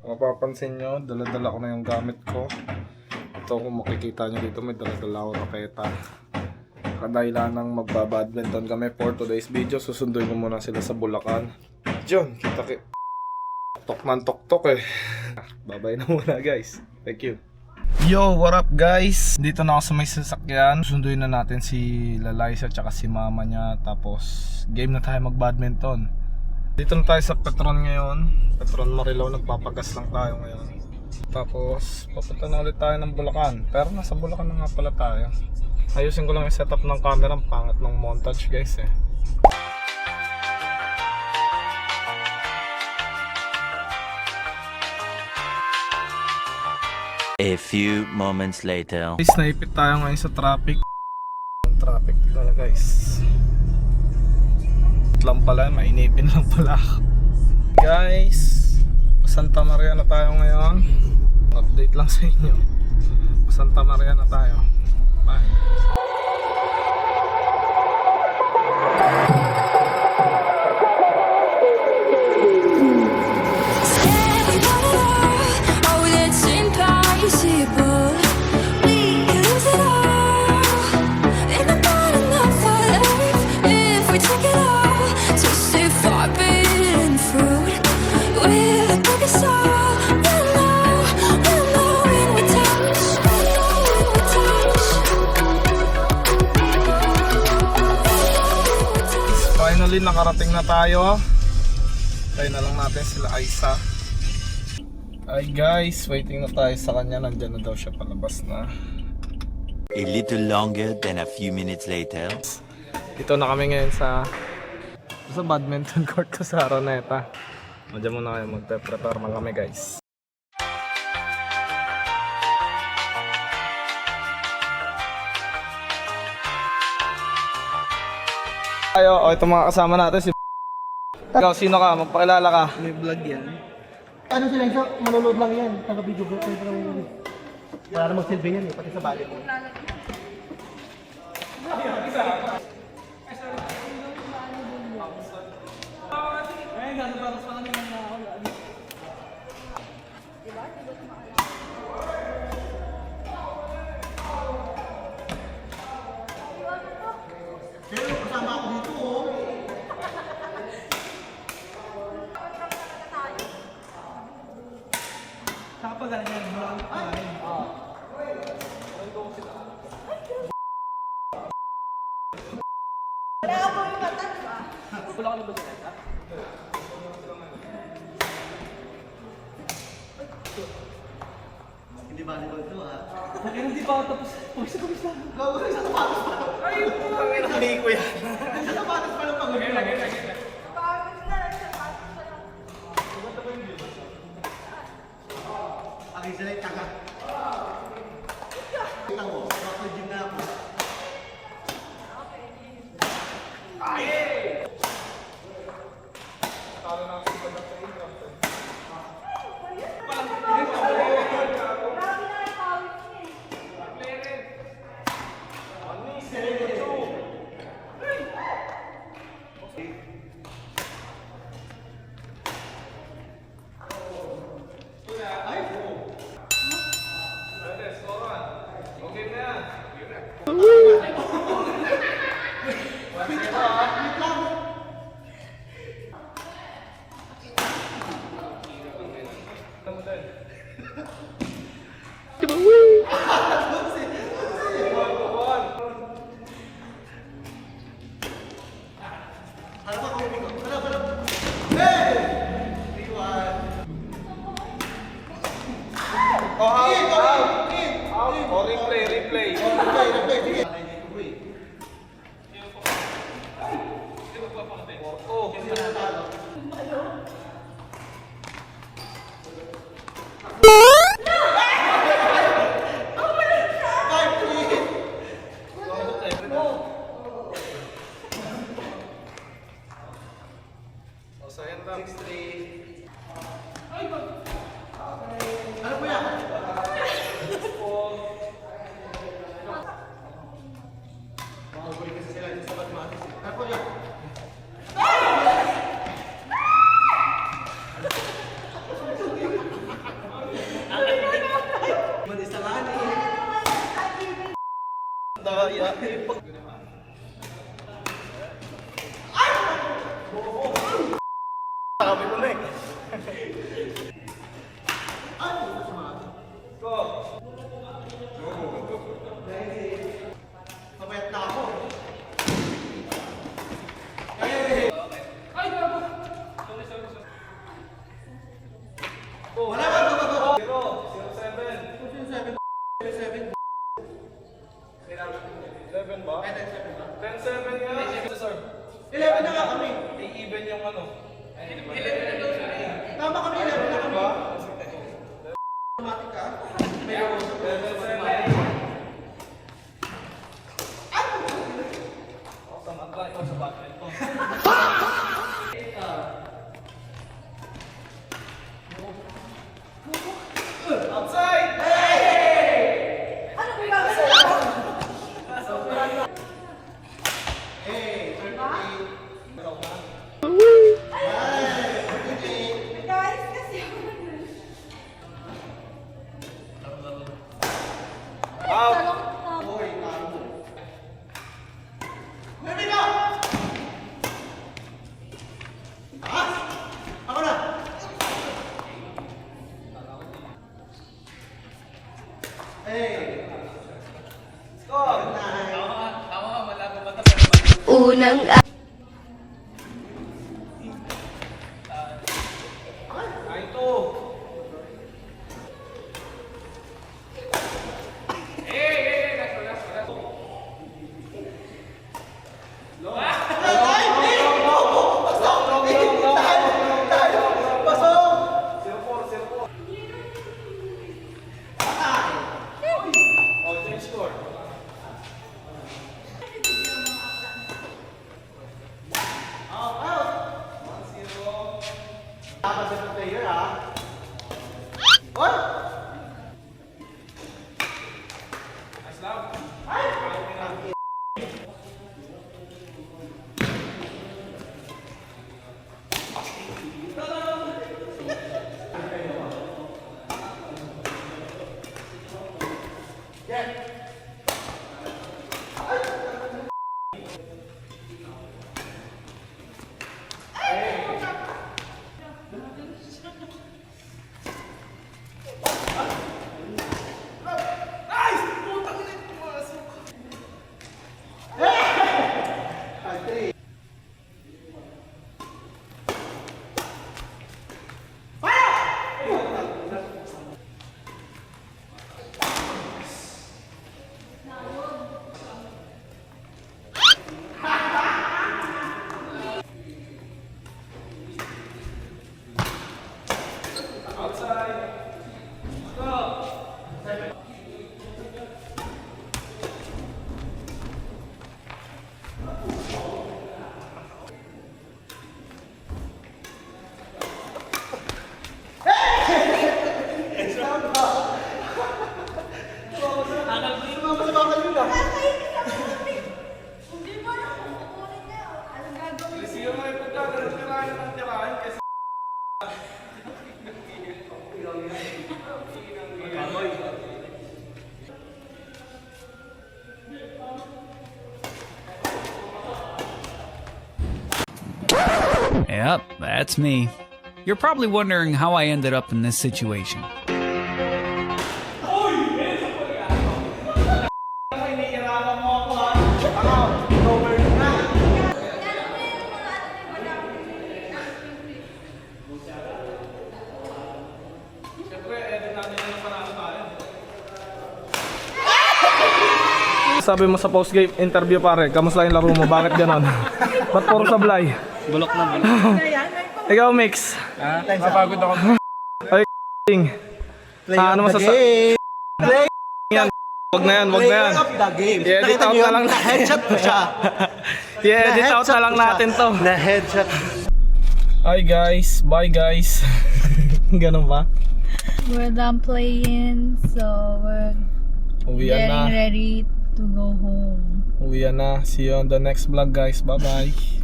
Mapapansin nyo, dala-dala ko na yung gamit ko. Ito, kung makikita nyo dito, may dala-dala ako rapeta. Kadahilan ng magbabadminton kami for today's video. Susunduin ko muna sila sa Bulacan. Diyon, kita tok ng tok eh. Babay na muna guys. Thank you. Yo, what up guys? Dito na ako sa may sasakyan. Susunduin na natin si Lalaisa at si mama niya. Tapos game na tayo magbadminton. Dito na tayo sa Petron ngayon. Petron Marilao, nagpapagas lang tayo ngayon. Tapos papunta na ulit tayo ng Bulacan. Pero nasa Bulacan na nga pala tayo. Ayusin ko lang yung setup ng camera. Ang pangat ng montage guys eh. A few moments later. Guys, naipit tayo ngayon sa traffic. Traffic talaga guys. Lang pala, mainipin lang pala ako. Guys, Santa Maria na tayo ngayon. Update lang sa inyo. Santa Maria na tayo. Bye. Finally, nakarating na tayo. Tayo na lang natin sila Aisa. Ay guys, waiting na tayo sa kanya. Nandyan na daw siya, palabas na. A little longer than a few minutes later. Dito na kami ngayon sa badminton court ko sa Araneta. Diyan muna kayo, magpe-prepare man kami guys. Ayo, ito mga kasama natin si Ikaw, sino ka? Magpakilala ka. May vlog yan. Ano sila isa? Manonood lang yan. Taga-video ko. Wala namang silbi yan eh. Pati sa balik ko. Pero kasama ako dito oh. Nakapagalan yan, maraming kapagalan. Wala ka na ba sila? Hindi ba nito ito ha? Hindi pa ako tapos. Pagsa lang. Gawin sa sapatos pa. Ayun po. Hindi ko yan. Sa sapatos pa lang pag-uwi. Okay, sila yung taga. Kita mo, makapag-gym na ako. Ay! Talo na ako sa pagkakas. Replay. Ano po yan? Mauguli kasi sila sa sabat matis. Ano po yan? sabi ko na eh. Mapayat na ako. Wala ka, go. 0-7 ba? 10-7 nga. Sir. 11 na nga kami. I-even yung ano. Tama kami, 11 na kami. Automatic ka? May ako. 11-7. Sa badminton. Outside! Guys, kasi Out! Hoy, tamo. Moving up! Taas! Ako na! Hey! Score! unang Ay, 2. Dapat sa player, ha? What? Yep, that's me. You're probably wondering how I ended up in this situation. Sabi mo sa post-game interview pare, kamusta yung laro mo? Bakit ganon? Ba't puro sablay? Bulok na bulok. Ikaw, Mix. Napagod ako. Ay, ano game. yan? Wag na yan, wag na yan. Player of the game. I-edit Nakita out niyo na yun? lang. Na-headshot ko siya. I-edit out na lang natin to. Na-headshot. Hi guys, bye guys. Ganon ba? we're done playing, so we're Uwian na. getting ready to go home. Uwian na. See you on the next vlog guys. Bye bye.